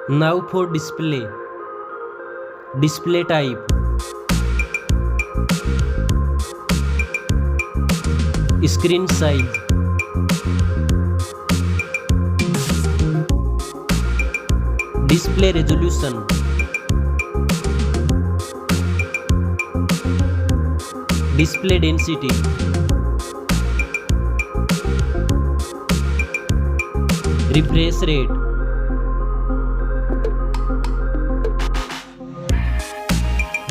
Now for display. Display type. Screen size. Display resolution. Display density. Refresh rate.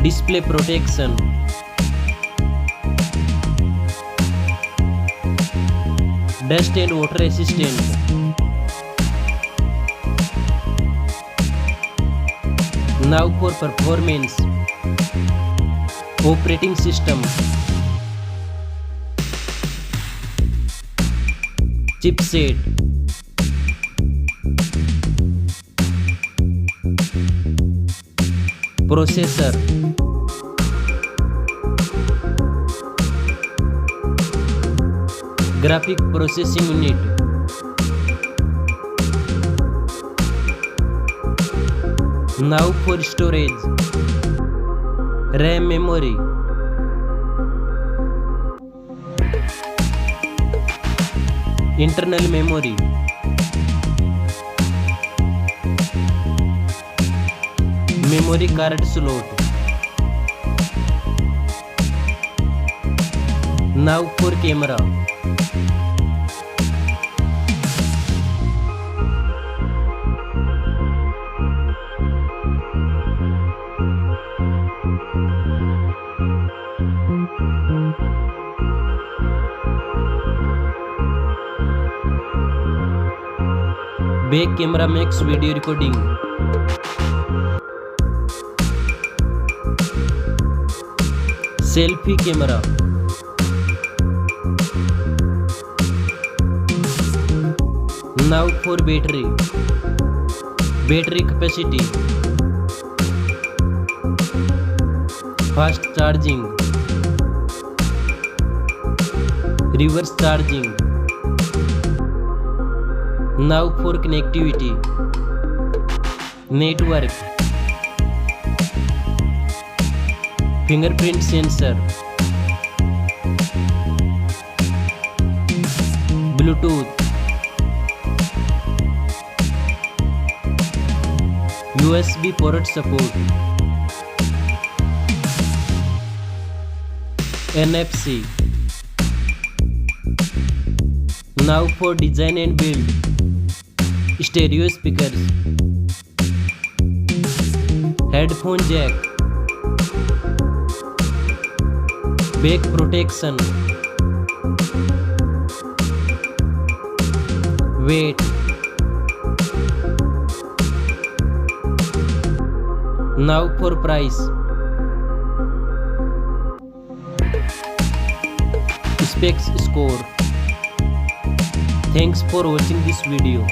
Display protection. Dust and water resistant. Now for performance. Operating system. Chipset. Processor. Graphic processing unit. Now for storage. RAM memory. Internal memory. Memory card slot. Now for camera. Back camera makes video recording. Selfie camera. Now for battery. Battery capacity. Fast charging. Reverse charging. Now for connectivity. Network. Fingerprint sensor. Bluetooth. USB port support. NFC. Now for design and build. Stereo speakers. Headphone jack. Back protection. Weight. Now for price. Specs score. Thanks for watching this video.